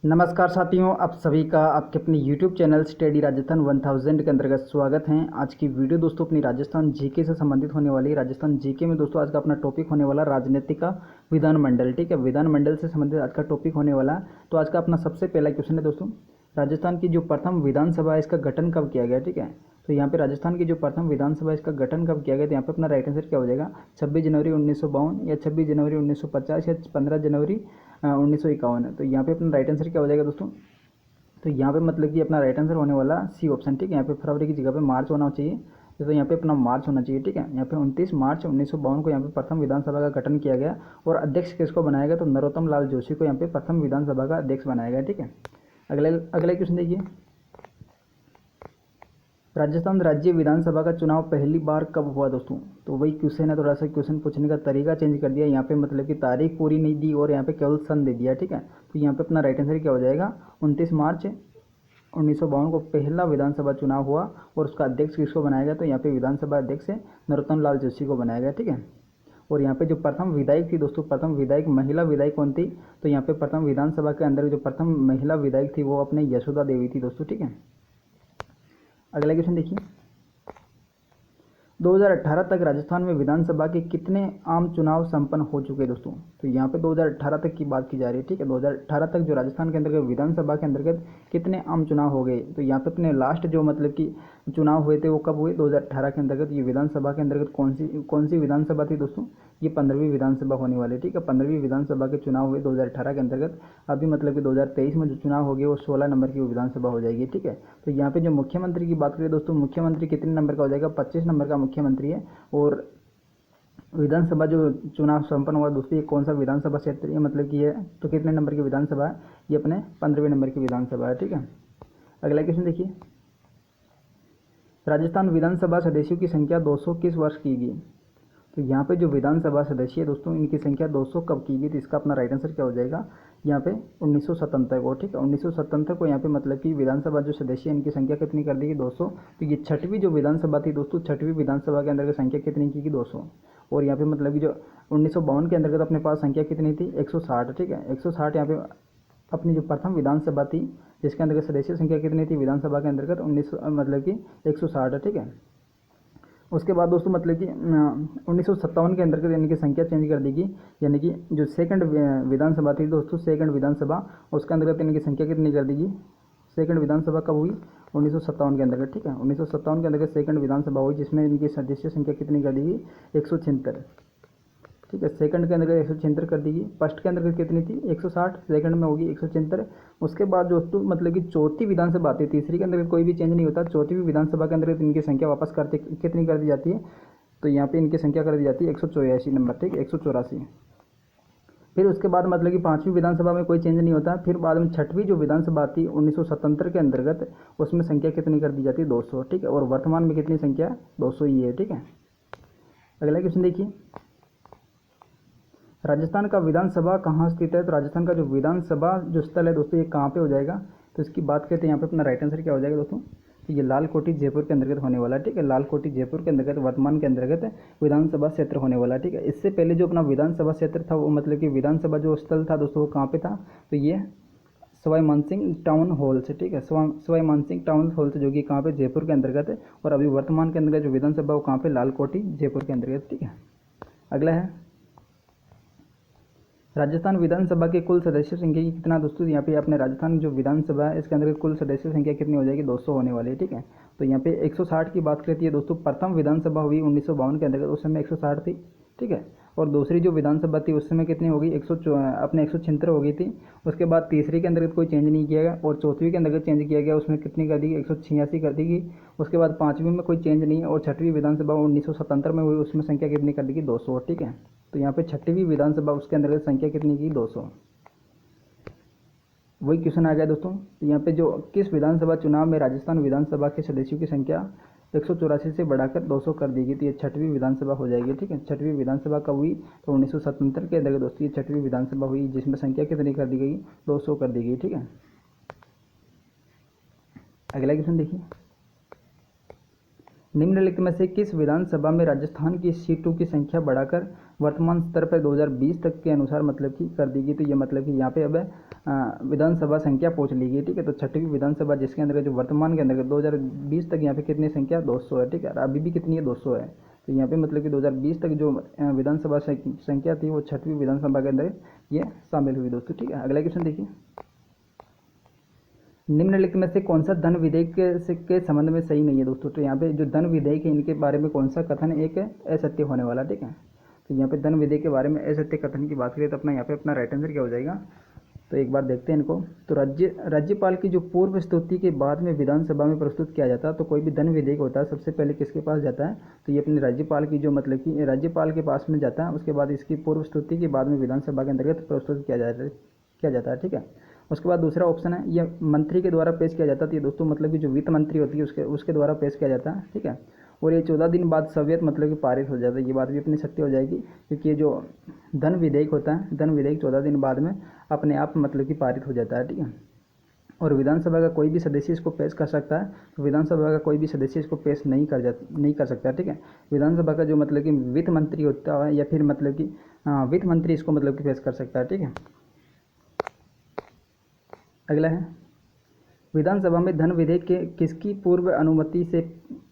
नमस्कार साथियों, आप सभी का आपके अपने YouTube चैनल स्टडी राजस्थान 1000 के अंतर्गत स्वागत है। आज की वीडियो दोस्तों अपनी राजस्थान जीके से संबंधित होने वाली है। राजस्थान जीके में दोस्तों आज का अपना टॉपिक होने वाला राजनीतिक का विधानमंडल। ठीक है, विधानमंडल से संबंधित आज का टॉपिक होने वाला है। तो आज का अपना सबसे पहला क्वेश्चन है दोस्तों, राजस्थान की जो प्रथम विधानसभा है इसका गठन कब किया गया। ठीक है, तो यहाँ पे राजस्थान की जो प्रथम विधानसभा इसका गठन कब किया गया, तो यहाँ पे अपना राइट आंसर क्या हो जाएगा, 26 जनवरी 1952 या 26 जनवरी 1950 या 15 जनवरी 1951 है। तो यहाँ पे अपना राइट आंसर क्या हो जाएगा दोस्तों, तो यहाँ पे मतलब कि अपना राइट आंसर होने वाला सी ऑप्शन। ठीक है, यहाँ पे फरवरी की जगह पे मार्च होना चाहिए, तो यहाँ पे अपना मार्च होना चाहिए। ठीक है, यहाँ पे 29 मार्च 1952 को यहाँ पे प्रथम विधानसभा का गठन किया गया और अध्यक्ष किसको बनाया गया, तो नरोत्तम लाल जोशी को यहाँ पे प्रथम विधानसभा का अध्यक्ष बनाया गया। ठीक है, अगला क्वेश्चन देखिए, राजस्थान राज्य विधानसभा का चुनाव पहली बार कब हुआ दोस्तों। तो वही क्वेश्चन है, थोड़ा सा क्वेश्चन पूछने का तरीका चेंज कर दिया। यहाँ पे मतलब कि तारीख पूरी नहीं दी और यहाँ पे केवल सन दे दिया। ठीक है, तो यहाँ पे अपना राइट आंसर क्या हो जाएगा, 29 मार्च 1952 को पहला विधानसभा चुनाव हुआ और उसका अध्यक्ष किसको बनाया गया, तो यहाँ पे विधानसभा अध्यक्ष नरोत्तम लाल जोशी को बनाया गया। ठीक है, और यहाँ पे जो प्रथम विधायक थी दोस्तों, प्रथम विधायक महिला विधायक कौन थी, तो यहाँ पे प्रथम विधानसभा के अंदर जो प्रथम महिला विधायक थी वो अपने यशोदा देवी थी दोस्तों। ठीक है, अगला क्वेश्चन देखिए, 2018 तक राजस्थान में विधानसभा के कितने आम चुनाव संपन्न हो चुके हैं दोस्तों। तो यहाँ पे 2018 तक की बात की जा रही है। ठीक है, 2018 तक जो राजस्थान के अंतर्गत विधानसभा के अंतर्गत कितने आम चुनाव हो गए, तो यहाँ पे अपने लास्ट जो मतलब कि चुनाव हुए थे वो कब हुए, 2018 के अंतर्गत। ये विधानसभा के अंतर्गत कौन सी विधानसभा थी दोस्तों, ये 15वीं विधानसभा होने वाली। ठीक है, 15वीं विधानसभा के चुनाव हुए 2018 के अंतर्गत। अभी मतलब कि 2023 में जो चुनाव हो गया वो 16 नंबर की विधानसभा हो जाएगी। ठीक है, तो यहाँ पे जो मुख्यमंत्री की बात करें दोस्तों, मुख्यमंत्री कितने नंबर का हो जाएगा, 25 नंबर का मुख्यमंत्री है। और विधानसभा जो चुनाव संपन्न हुआ दोस्तों, ये कौन सा विधानसभा क्षेत्र है, मतलब कि ये तो कितने नंबर की विधानसभा है, ये अपने 15वें नंबर की विधानसभा है। ठीक है, अगला क्वेश्चन देखिए, राजस्थान विधानसभा सदस्यों की संख्या 200 किस वर्ष की गई। तो यहाँ पे जो विधानसभा सदस्य है दोस्तों, इनकी संख्या 200 कब की गई, तो इसका अपना राइट आंसर क्या हो जाएगा, यहाँ पे 1977 को। ठीक है, 1977 को यहाँ पे मतलब कि विधानसभा जो सदस्य है इनकी संख्या कितनी कर दी गई, 200। तो ये छठवीं जो विधानसभा थी दोस्तों, छठवीं विधानसभा के अंदर संख्या कितनी की गई, 200। और यहाँ पे मतलब कि जो 1952 के अंतर्गत अपने पास संख्या कितनी थी, 160। ठीक है, 160 यहाँ पे अपनी जो प्रथम विधानसभा थी जिसके अंतर्गत सदस्य संख्या कितनी थी विधानसभा के अंतर्गत, 19 मतलब कि 160। ठीक है, उसके बाद दोस्तों मतलब कि 1957 के अंतर्गत इनकी संख्या चेंज कर दी गई, यानी कि जो सेकंड विधानसभा थी दोस्तों, सेकंड विधानसभा, उसके अंतर्गत इनकी संख्या कितनी कर दी गई, सेकंड विधानसभा कब हुई, 1957 के अंतर्गत। ठीक है, 1957 के अंतर्गत सेकंड विधानसभा हुई जिसमें इनकी सदस्य संख्या कितनी कर दी गई, 176। ठीक है, सेकंड के अंदर 176 कर दी गई, फर्स्ट के अंदर कितनी थी 160, सेकंड में होगी 176। उसके बाद दोस्तों मतलब कि चौथी विधानसभा आती है, तीसरी के अंदर कोई भी चेंज नहीं होता, चौथी विधानसभा के अंदर इनकी संख्या वापस करते कितनी कर दी जाती है, तो यहाँ पे इनकी संख्या कर दी जाती है 184 नंबर। ठीक है, 184। फिर उसके बाद मतलब कि पाँचवीं विधानसभा में कोई चेंज नहीं होता, फिर बाद में छठवीं जो विधानसभा आती है 1977 के अंतर्गत, उसमें संख्या कितनी कर दी जाती है, 200। ठीक है, और वर्तमान में कितनी संख्या, 200 ही है। ठीक है, अगला क्वेश्चन देखिए, राजस्थान का विधानसभा कहाँ स्थित है। तो राजस्थान का जो विधानसभा जो स्थल है दोस्तों, ये कहाँ पे हो जाएगा, तो इसकी बात करते हैं यहाँ पे अपना राइट आंसर क्या हो जाएगा दोस्तों, तो ये लाल कोठी जयपुर के अंतर्गत होने वाला है। ठीक है, लाल कोठी जयपुर के अंतर्गत वर्तमान के अंतर्गत विधानसभा क्षेत्र होने वाला है। ठीक है, इससे पहले जो अपना विधानसभा क्षेत्र था वो मतलब कि विधानसभा जो स्थल था दोस्तों वो कहाँ पे था, तो ये सवाई मानसिंह टाउन हॉल से। ठीक है, सवाई मानसिंह टाउन हॉल से, जो कि कहाँ पे, जयपुर के अंतर्गत है। और अभी वर्तमान के अंतर्गत जो विधानसभा वो कहाँ पे, लाल कोठी जयपुर के अंतर्गत। ठीक है, अगला है, राजस्थान विधानसभा के कुल सदस्य संख्या की कितना दोस्तों, यहाँ पे अपने राजस्थान जो विधानसभा है इसके अंदर कुल सदस्य संख्या कितनी हो जाएगी, 200 होने वाली है। ठीक है, तो यहाँ पे 160 की बात करती है दोस्तों, प्रथम विधानसभा हुई 1952 के अंतर्गत, उस समय 160 थी। ठीक है, और दूसरी जो विधानसभा थी उस समय कितनी हो गई, अपने 176 हो गई थी। उसके बाद तीसरी के अंतर्गत कोई चेंज नहीं किया गया, और चौथीं के अंतर्गत चेंज किया गया, उसमें कितनी कर दी गई, 186 कर दी गई। उसके बाद पाँचवीं में कोई चेंज नहीं है, और छठवीं विधानसभा 1977 में हुई, उसमें संख्या कितनी कर दी गई, 200। ठीक है, तो यहाँ पे छठवीं विधानसभा उसके अंतर्गत संख्या कितनी की, 200। वही क्वेश्चन आ गया दोस्तों, तो यहाँ पे जो किस विधानसभा चुनाव में राजस्थान विधानसभा के सदस्यों की संख्या 184 से बढ़ाकर 200 कर दी गई, तो ये छठवीं विधानसभा हो जाएगी। ठीक है, छठवीं विधानसभा कब हुई, तो 1977 के अंतर्गत दोस्तों ये छठवीं विधानसभा हुई जिसमें संख्या कितनी कर दी गई, 200 कर दी गई। ठीक है, अगला क्वेश्चन देखिए, निम्नलिखित में से किस विधानसभा में राजस्थान की सीटों की संख्या बढ़ाकर वर्तमान स्तर पर 2020 तक के अनुसार मतलब कि कर दी गई। तो ये मतलब कि यहाँ पे अब विधानसभा संख्या पूछ ली गई, ठीक है। तो छठवीं विधानसभा जिसके अंदर जो वर्तमान के अंदर 2020 तक यहाँ पे कितनी संख्या 200 है, ठीक है। अभी भी कितनी है 200 है। तो यहाँ पे मतलब कि 2020 तक जो विधानसभा संख्या थी वो छठवीं विधानसभा के अंदर ये शामिल हुई दोस्तों, ठीक है। अगला क्वेश्चन देखिए, निम्नलिखित में से कौन सा धन विधेयक के संबंध में सही नहीं है दोस्तों। तो यहाँ पे जो धन विधेयक है इनके बारे में कौन सा कथन एक असत्य होने वाला, ठीक है। तो यहाँ पे धन विधेयक के बारे में असत्य कथन की बात करें तो अपना यहाँ पे अपना राइट आंसर क्या हो जाएगा। तो एक बार देखते हैं इनको। तो राज्यपाल की जो पूर्व स्तुति के बाद में विधानसभा में प्रस्तुत किया जाता है, तो कोई भी धन विधेयक होता है सबसे पहले किसके पास जाता है, तो ये अपने राज्यपाल की जो मतलब कि राज्यपाल के पास में जाता है। उसके बाद इसकी पूर्व स्तुति के बाद में विधानसभा के अंतर्गत प्रस्तुत किया जाता है, ठीक है। उसके बाद दूसरा ऑप्शन है ये मंत्री के द्वारा पेश किया जाता है। तो ये दोस्तों मतलब कि जो वित्त मंत्री होती है उसके द्वारा पेश किया जाता है, ठीक है। और ये 14 दिन बाद सवेत मतलब कि पारित हो जाता है। ये बात भी अपनी सत्य हो जाएगी, क्योंकि ये जो धन विधेयक होता है, धन विधेयक 14 दिन बाद में अपने आप मतलब कि पारित हो जाता है, ठीक है। और विधानसभा का कोई भी सदस्य इसको पेश कर सकता है, तो विधानसभा का कोई भी सदस्य इसको पेश नहीं कर सकता, ठीक है। विधानसभा का जो मतलब कि वित्त मंत्री होता है या फिर मतलब कि वित्त मंत्री इसको मतलब कि पेश कर सकता है, ठीक है। अगला है, विधानसभा में धन विधेयक के किसकी पूर्व अनुमति से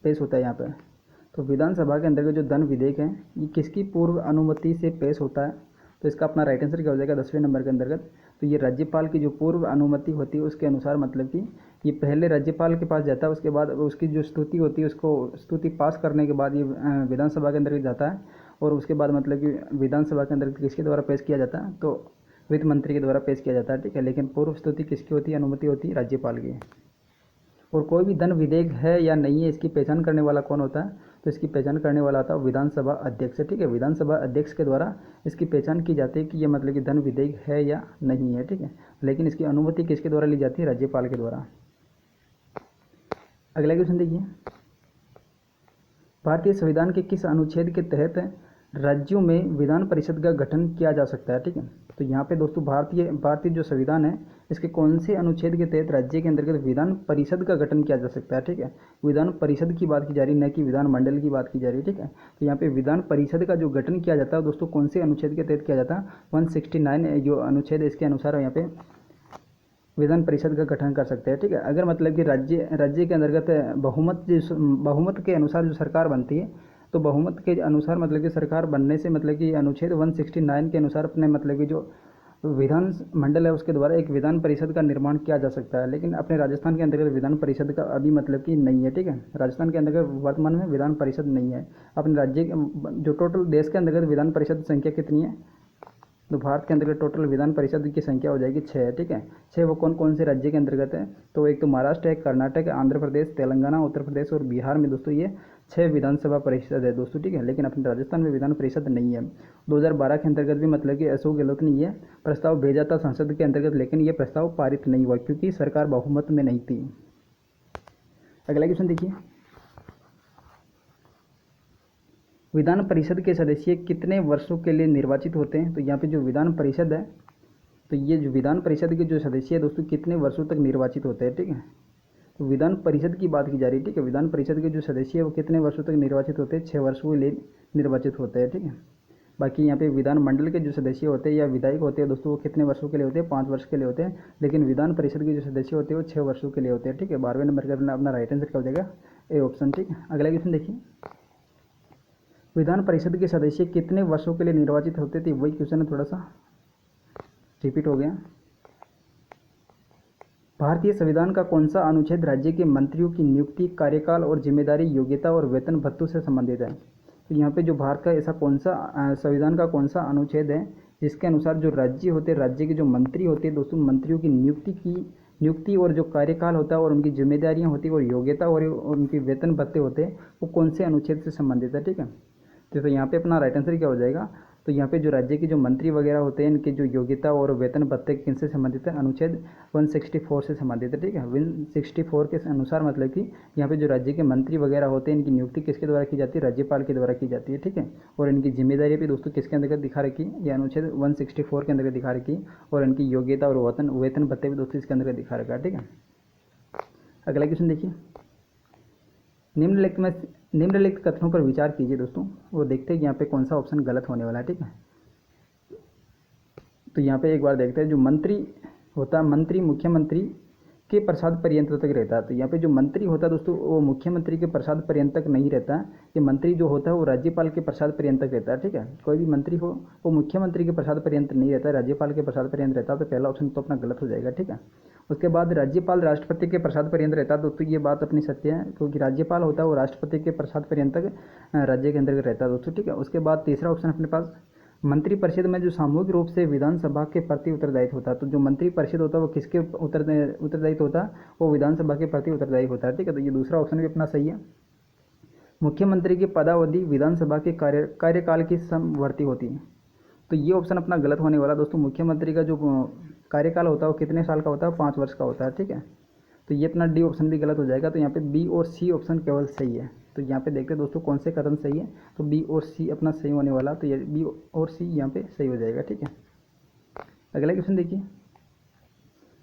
पेश होता है यहाँ पर। तो विधानसभा के अंतर्गत जो धन विधेयक है ये किसकी पूर्व अनुमति से पेश होता है। तो इसका अपना राइट आंसर क्या हो जाएगा 10वें नंबर के अंतर्गत। तो ये राज्यपाल की जो पूर्व अनुमति होती है उसके अनुसार मतलब कि ये पहले राज्यपाल के पास जाता है, उसके बाद उसकी जो स्तुति होती है उसको स्तुति पास करने के बाद ये विधानसभा के अंतर्गत जाता है। और उसके बाद मतलब कि विधानसभा के अंतर्गत किसके द्वारा पेश किया जाता है, तो वित्त मंत्री के द्वारा पेश किया जाता है, ठीक है। लेकिन पूर्व स्तुति किसकी होती है, अनुमति होती है राज्यपाल की। और कोई भी धन विधेयक है या नहीं है इसकी पहचान करने वाला कौन होता है, तो इसकी पहचान करने वाला होता है विधानसभा अध्यक्ष, ठीक है। विधानसभा अध्यक्ष के द्वारा इसकी पहचान की जाती है कि ये मतलब कि धन विधेयक है या नहीं है, ठीक है। लेकिन इसकी अनुमति किसके द्वारा ली जाती है, राज्यपाल के द्वारा। अगला क्वेश्चन देखिए, भारतीय संविधान के किस अनुच्छेद के तहत राज्यों में विधान परिषद का गठन किया जा सकता है, ठीक है। तो यहाँ पे दोस्तों भारतीय जो संविधान है इसके कौन से अनुच्छेद के तहत राज्य के अंतर्गत विधान परिषद का गठन किया जा सकता है, ठीक है। विधान परिषद की बात की जा रही, न कि विधान मंडल की बात की जा रही, ठीक है। तो यहाँ पे विधान परिषद का जो गठन किया जाता है दोस्तों कौन से अनुच्छेद के तहत किया जाता है, 169 जो अनुच्छेद है इसके अनुसार यहाँ पे विधान परिषद का गठन कर सकते हैं, ठीक है। अगर मतलब कि राज्य के अंतर्गत बहुमत के अनुसार जो सरकार बनती है, तो बहुमत के अनुसार मतलब कि सरकार बनने से मतलब कि अनुच्छेद 169 के अनुसार अपने मतलब कि जो विधान मंडल है उसके द्वारा एक विधान परिषद का निर्माण किया जा सकता है। लेकिन अपने राजस्थान के अंतर्गत विधान परिषद का अभी मतलब कि नहीं है, ठीक है। राजस्थान के अंतर्गत वर्तमान में विधान परिषद नहीं है। अपने राज्य जो टोटल देश के अंतर्गत विधान परिषद संख्या कितनी है, तो भारत के अंतर्गत टोटल विधान परिषद की संख्या हो जाएगी 6, ठीक है। 6 वो कौन कौन से राज्य के अंतर्गत है, तो एक तो महाराष्ट्र है, कर्नाटक, आंध्र प्रदेश, तेलंगाना, उत्तर प्रदेश और बिहार में दोस्तों ये 6 विधानसभा परिषद है दोस्तों, ठीक है। लेकिन अपने राजस्थान में विधान परिषद नहीं है। 2012 के अंतर्गत भी मतलब कि अशोक गहलोत ने ये प्रस्ताव भेजा था संसद के अंतर्गत, लेकिन ये प्रस्ताव पारित नहीं हुआ क्योंकि सरकार बहुमत में नहीं थी। अगला क्वेश्चन देखिए, विधान परिषद के सदस्य कितने वर्षों के लिए निर्वाचित होते हैं। तो यहाँ पे जो विधान परिषद है, तो ये जो विधान परिषद के जो सदस्य है दोस्तों कितने वर्षों तक निर्वाचित होते हैं, ठीक है। तो विधान परिषद की बात की जा रही है, ठीक है। विधान परिषद के जो सदस्य है वो कितने वर्षों तक निर्वाचित होते हैं, 6 वर्षों के लिए निर्वाचित होते हैं, ठीक है। बाकी यहाँ पे विधान मंडल के जो सदस्य होते हैं या विधायक होते हैं दोस्तों वो कितने वर्षों के लिए होते हैं, 5 वर्ष के लिए होते हैं। लेकिन विधान परिषद के जो सदस्य होते हैं वो 6 वर्षों के लिए होते हैं, ठीक है। 12वें नंबर का अपना राइट आंसर क्या हो जाएगा, ए ऑप्शन, ठीक है। अगला क्वेश्चन देखिए, विधान परिषद के सदस्य कितने वर्षों के लिए निर्वाचित होते थे, वही क्वेश्चन है, थोड़ा सा रिपीट हो गया। भारतीय संविधान का कौन सा अनुच्छेद राज्य के मंत्रियों की नियुक्ति, कार्यकाल और जिम्मेदारी, योग्यता और वेतन भत्तों से संबंधित है। तो यहाँ पे जो भारत का ऐसा कौन सा संविधान का कौन सा अनुच्छेद है जिसके अनुसार जो राज्य होते हैं, राज्य के जो मंत्री होते हैं दोस्तों, मंत्रियों की नियुक्ति और जो कार्यकाल होता है और उनकी जिम्मेदारियाँ होती है और योग्यता और उनके वेतन भत्ते होते हैं वो कौन से अनुच्छेद से संबंधित है, ठीक है। तो यहाँ पे अपना राइट आंसर क्या हो जाएगा, तो यहाँ पे जो राज्य के जो मंत्री वगैरह होते हैं इनकी जो योग्यता और वेतन भत्ते किनसे संबंधित है, अनुच्छेद 164 से संबंधित है, ठीक है। 164 के अनुसार मतलब कि यहाँ पे जो राज्य के मंत्री वगैरह होते हैं इनकी नियुक्ति किसके द्वारा की जाती है, राज्यपाल के द्वारा की जाती है, ठीक है। और इनकी जिम्मेदारी भी दोस्तों किसके अंतर्गत दिखा रखी, ये अनुच्छेद 164 के अंतर्गत दिखा रखी। और इनकी योग्यता और वेतन भत्ते भी दोस्तों इसके अंतर्गत दिखा रखा है, ठीक है। अगला क्वेश्चन देखिए, निम्नलिखित कथनों पर विचार कीजिए दोस्तों, वो देखते हैं कि यहाँ पे कौन सा ऑप्शन गलत होने वाला है, ठीक है। तो यहाँ पे एक बार देखते हैं, जो मंत्री होता है मंत्री मुख्यमंत्री के प्रसाद पर्यंत तक रहता है। तो यहाँ पे जो मंत्री होता है दोस्तों वो मुख्यमंत्री के प्रसाद पर्यंत तक नहीं रहता है। ये मंत्री जो होता है वो राज्यपाल के प्रसाद पर्यंत तक रहता है। ठीक है, कोई भी मंत्री हो वो मुख्यमंत्री के प्रसाद पर्यंत नहीं रहता है, राज्यपाल के प्रसाद पर्यंत रहता है। तो पहला ऑप्शन तो अपना गलत हो जाएगा। ठीक है, उसके बाद राज्यपाल राष्ट्रपति के प्रसाद पर्यंत रहता है। दोस्तों ये बात अपनी सत्य है, क्योंकि राज्यपाल होता है वो राष्ट्रपति के प्रसाद पर्यंत तक राज्य के अंतर्गत रहता है दोस्तों। ठीक है, उसके बाद तीसरा ऑप्शन अपने पास मंत्रिपरिषद में जो सामूहिक रूप से विधानसभा के प्रति उत्तरदायित्व होता है। तो जो मंत्रिपरिषद होता है वो किसके उत्तरदायित्व होता है, वो विधानसभा के प्रति उत्तरदायी होता है। ठीक है, तो ये दूसरा ऑप्शन भी अपना सही है। मुख्यमंत्री की पदावधि विधानसभा के कार्यकाल की समवर्ती होती है। तो ये ऑप्शन अपना गलत होने वाला दोस्तों। मुख्यमंत्री का जो कार्यकाल होता है वो कितने साल का होता है, 5 वर्ष का होता है। ठीक है, तो ये अपना डी ऑप्शन भी गलत हो जाएगा। तो यहाँ पे बी और सी ऑप्शन केवल सही है। तो यहाँ पे देखते हैं दोस्तों कौन से कथन सही है। तो बी और सी अपना सही होने वाला, तो ये बी और सी यहाँ पे सही हो जाएगा। ठीक है, अगला क्वेश्चन देखिए,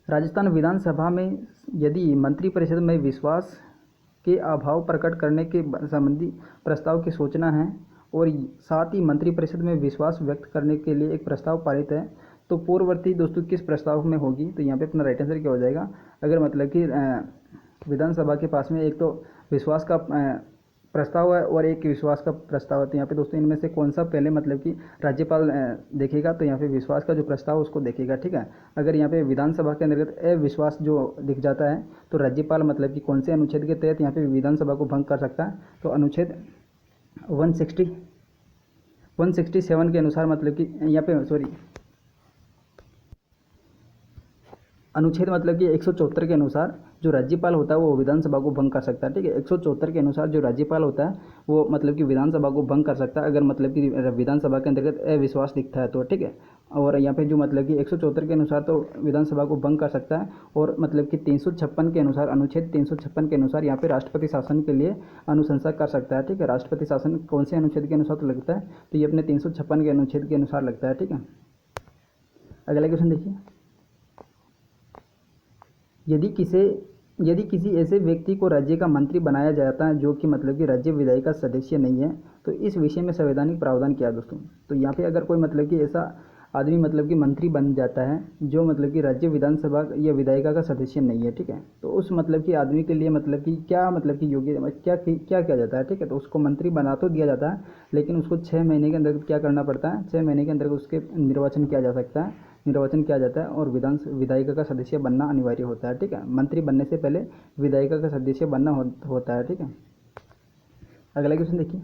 राजस्थान विधानसभा में यदि मंत्रिपरिषद में विश्वास के अभाव प्रकट करने के संबंधी प्रस्ताव की सूचना है और साथ ही मंत्रिपरिषद में विश्वास व्यक्त करने के लिए एक प्रस्ताव पारित है, तो पूर्ववर्ती दोस्तों किस प्रस्ताव में होगी। तो यहाँ पे अपना राइट आंसर क्या हो जाएगा। अगर मतलब कि विधानसभा के पास में एक तो विश्वास का प्रस्ताव है और एक विश्वास का प्रस्ताव है, तो यहाँ पे दोस्तों इनमें से कौन सा पहले मतलब कि राज्यपाल देखेगा, तो यहाँ पे विश्वास का जो प्रस्ताव उसको देखेगा। ठीक है, अगर यहाँ पे विधानसभा के अंतर्गत अविश्वास जो दिख जाता है तो राज्यपाल मतलब कि कौन से अनुच्छेद के तहत यहाँ पे विधानसभा को भंग कर सकता है। तो अनुच्छेद 167 के अनुसार मतलब कि यहाँ पे अनुच्छेद मतलब कि 174 के अनुसार जो राज्यपाल होता है वो विधानसभा को भंग कर सकता है। ठीक है, 174 के अनुसार जो राज्यपाल होता है वो मतलब कि विधानसभा को भंग कर सकता है अगर मतलब कि विधानसभा के अंतर्गत अविश्वास दिखता है तो। ठीक है, और यहाँ पे जो मतलब कि 174 के अनुसार तो विधानसभा को भंग कर सकता है, और मतलब कि 356 के अनुसार, अनुच्छेद 356 के अनुसार यहाँ पे राष्ट्रपति शासन के लिए अनुशंसा कर सकता है। ठीक है, राष्ट्रपति शासन कौन से अनुच्छेद के अनुसार तो लगता है, तो ये अपने 356 के अनुच्छेद के अनुसार लगता है। ठीक है, अगला क्वेश्चन देखिए, यदि किसी ऐसे व्यक्ति को राज्य का मंत्री बनाया जाता है जो कि मतलब कि राज्य विधायी का सदस्य नहीं है, तो इस विषय में संवैधानिक प्रावधान क्या है दोस्तों। तो यहाँ पे अगर कोई मतलब कि ऐसा आदमी मतलब कि मंत्री बन जाता है जो मतलब कि राज्य विधानसभा या विधायिका का सदस्य नहीं है। ठीक है, तो उस मतलब कि आदमी के लिए मतलब कि क्या मतलब कि योग्य क्या किया जाता है। ठीक है, तो उसको मंत्री बना तो दिया जाता है, लेकिन उसको 6 महीने के अंदर क्या करना पड़ता है, 6 महीने के अंदर उसके निर्वाचन किया जाता है और विधायिका का सदस्य बनना अनिवार्य होता है। ठीक है, मंत्री बनने से पहले विधायिका का सदस्य बनना होता है। ठीक है, अगला क्वेश्चन देखिए,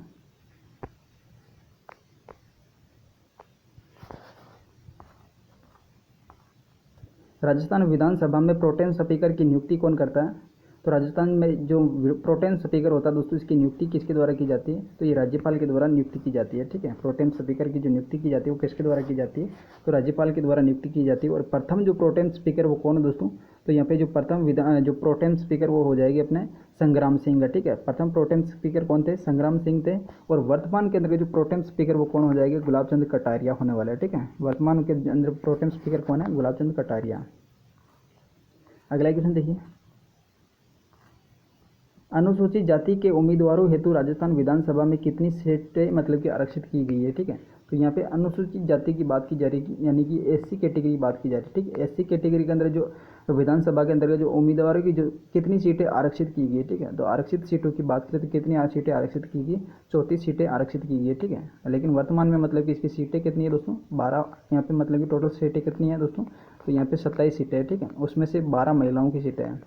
राजस्थान विधानसभा में प्रोटेम स्पीकर की नियुक्ति कौन करता है। तो राजस्थान में जो प्रोटेम स्पीकर होता है दोस्तों इसकी नियुक्ति किसके द्वारा की जाती है, तो ये राज्यपाल के द्वारा नियुक्ति की जाती है। ठीक है, प्रोटेम स्पीकर की जो नियुक्ति की जाती है वो किसके द्वारा की जाती है, तो राज्यपाल के द्वारा नियुक्ति की जाती है। और प्रथम जो प्रोटेम स्पीकर वो कौन है दोस्तों, तो यहाँ पे जो प्रथम जो प्रोटेम स्पीकर वो हो जाएगी अपने संग्राम सिंह। ठीक है, प्रथम प्रोटेम स्पीकर कौन थे, संग्राम सिंह थे। और वर्तमान के अंदर जो प्रोटेम स्पीकर वो कौन हो जाएगा, गुलाब चंद कटारिया होने वाला है। ठीक है, वर्तमान के अंदर प्रोटेम स्पीकर कौन है, गुलाब चंद कटारिया। अगला क्वेश्चन देखिए, अनुसूचित जाति के उम्मीदवारों हेतु राजस्थान विधानसभा में कितनी सीटें मतलब कि आरक्षित की गई है। ठीक है, तो यहाँ पे अनुसूचित जाति की बात की जा रही है, यानी कि एससी कैटेगरी की बात की जा रही है। ठीक है, एससी कैटेगरी के अंदर जो विधानसभा के अंतर्गत जो उम्मीदवारों की जो कितनी सीटें आरक्षित की गई है। ठीक है, तो आरक्षित सीटों की बात करें तो कितनी सीटें आरक्षित की गई, 34 सीटें आरक्षित की गई है। ठीक है, लेकिन वर्तमान में मतलब कि इसकी सीटें कितनी है दोस्तों, 12। यहाँ पे मतलब कि टोटल सीटें कितनी है दोस्तों, तो यहाँ पे 27 सीटें हैं। ठीक है, उसमें से 12 महिलाओं की सीटें हैं।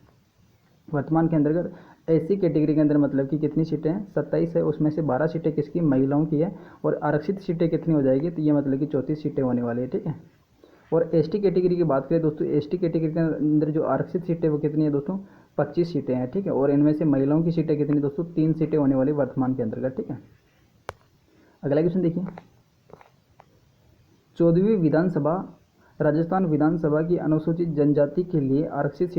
वर्तमान के अंतर्गत एससी कैटेगरी के अंदर मतलब कि कितनी सीटें हैं, 27 है, उसमें से 12 सीटें किसकी, महिलाओं की है। और आरक्षित सीटें कितनी हो जाएगी, तो ये मतलब कि 34 सीटें होने वाली है। ठीक है, और एसटी कैटेगरी की बात करें दोस्तों, एसटी कैटेगरी के अंदर जो आरक्षित सीटें वो कितनी है दोस्तों, 25 सीटें हैं। ठीक है, और इनमें से महिलाओं की सीटें कितनी दोस्तों, 3 सीटें होने वाली वर्तमान के अंतर्गत। ठीक है, अगला क्वेश्चन देखिए, 14वीं विधानसभा राजस्थान विधानसभा की अनुसूचित जनजाति के लिए आरक्षित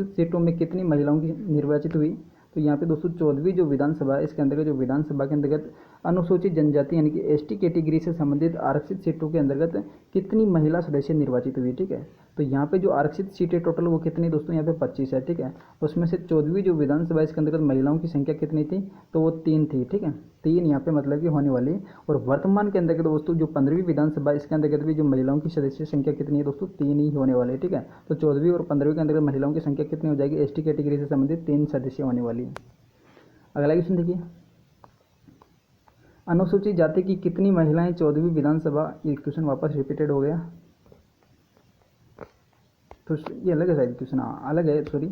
सीटों में कितनी महिलाओं की निर्वाचित हुई। तो यहाँ पे दोस्तों 14वीं जो विधानसभा है इसके अंतर्गत जो विधानसभा के अंतर्गत अनुसूचित जनजाति यानी कि एसटी कैटेगरी से संबंधित आरक्षित सीटों के अंतर्गत कितनी महिला सदस्य निर्वाचित हुई, ठीक है। तो यहाँ पे जो आरक्षित सीटें टोटल वो कितनी दोस्तों, यहाँ पे 25 है, ठीक है। उसमें से 14वीं जो विधानसभा इसके अंतर्गत महिलाओं की संख्या कितनी थी, तो वो 3 थी, ठीक है। 3 यहाँ पे मतलब कि होने वाली। और वर्तमान के अंतर्गत दोस्तों जो 15वीं विधानसभा इसके अंतर्गत भी जो महिलाओं की सदस्य संख्या कितनी है दोस्तों, 3 ही होने वाली है, ठीक है। तो 14वीं और 15वीं के अंतर्गत महिलाओं की संख्या कितनी हो जाएगी, एसटी कैटेगरी से संबंधित 3 सदस्य होने वाली है। अगला क्वेश्चन देखिए, अनुसूचित जाति की कितनी महिलाएं 14वीं विधानसभा, ये क्वेश्चन वापस रिपीटेड हो गया, तो ये अलग है शायद क्वेश्चन, हाँ अलग है, सॉरी।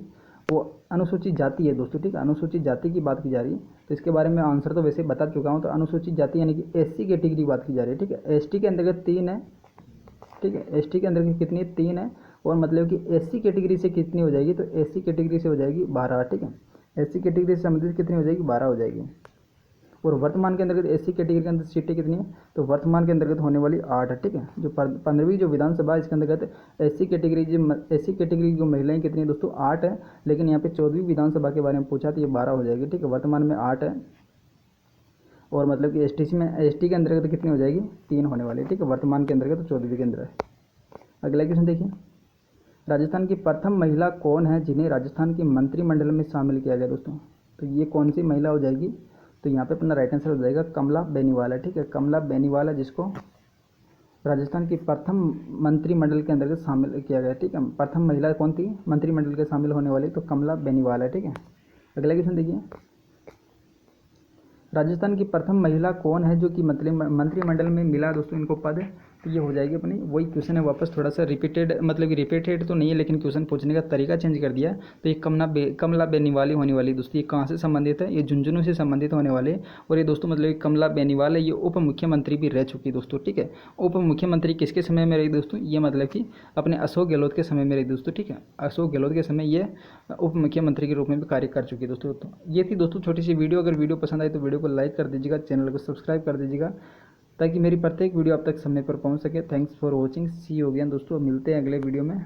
वो अनुसूचित जाति है दोस्तों, ठीक है। अनुसूचित जाति की बात की जा रही है, तो इसके बारे में आंसर तो वैसे बता चुका हूँ। तो अनुसूचित जाति यानी कि एससी कैटेगरी की बात की जा रही है, ठीक है। एसटी के अंतर्गत 3 है, ठीक है। एसटी के अंदर कितनी, 3 है। और मतलब कि एससी कैटेगरी से कितनी हो जाएगी, तो एससी कैटेगरी से हो जाएगी 12, ठीक है। एससी कैटेगरी से संबंधित कितनी हो जाएगी, 12 हो जाएगी। और वर्तमान के अंतर्गत एससी कैटेगरी के अंदर सीटें कितनी है, तो वर्तमान के अंतर्गत होने वाली 8 है, ठीक है। जो 15वीं जो विधानसभा इसके अंतर्गत एससी कैटेगरी की जो महिलाएं कितनी है दोस्तों, 8 है। लेकिन यहाँ पे 14वीं विधानसभा के बारे में पूछा तो ये 12 हो जाएगी, ठीक है। वर्तमान में 8 है। और मतलब कि एसटी के अंतर्गत कितनी हो जाएगी, 3 होने वाली है, ठीक है। वर्तमान के अंतर्गत 14वीं के अंदर है। अगला क्वेश्चन देखिए, राजस्थान की प्रथम महिला कौन है जिन्हें राजस्थान के मंत्रिमंडल में शामिल किया गया दोस्तों। तो ये कौन सी महिला हो जाएगी, तो यहाँ पे अपना राइट आंसर हो जाएगा कमला बेनीवाल है, ठीक है। कमला बेनीवाल है जिसको राजस्थान की प्रथम मंत्रिमंडल के अंतर्गत शामिल किया गया, ठीक है। प्रथम महिला कौन थी मंत्रिमंडल के शामिल होने वाली, तो कमला बेनीवाल है, ठीक है। अगला क्वेश्चन देखिए, राजस्थान की प्रथम महिला कौन है जो कि मंत्रिमंडल में मिला दोस्तों इनको पद, तो ये हो जाएगी अपनी, वही क्वेश्चन है वापस थोड़ा सा रिपीटेड, मतलब कि रिपीटेड तो नहीं है लेकिन क्वेश्चन पूछने का तरीका चेंज कर दिया। तो ये कमला बेनीवाल होने वाली दोस्तों। ये कहाँ से संबंधित है, ये झुंझुनू से संबंधित होने वाले। और ये दोस्तों मतलब कमला बेनीवाल है, ये उप मुख्यमंत्री भी रह चुकी दोस्तों, ठीक है। उप मुख्यमंत्री किसके समय में रही दोस्तों, ये मतलब कि अपने अशोक गहलोत के समय में रही दोस्तों, ठीक है। अशोक गहलोत के समय ये उप मुख्यमंत्री के रूप में भी कार्य कर चुकी दोस्तों। तो ये थी दोस्तों छोटी सी वीडियो। अगर वीडियो पसंद आई तो वीडियो को लाइक कर दीजिएगा, चैनल को सब्सक्राइब कर दीजिएगा ताकि मेरी प्रत्येक वीडियो आप तक समय पर पहुंच सके। थैंक्स फॉर वॉचिंग, सी हो गया दोस्तों, मिलते हैं अगले वीडियो में।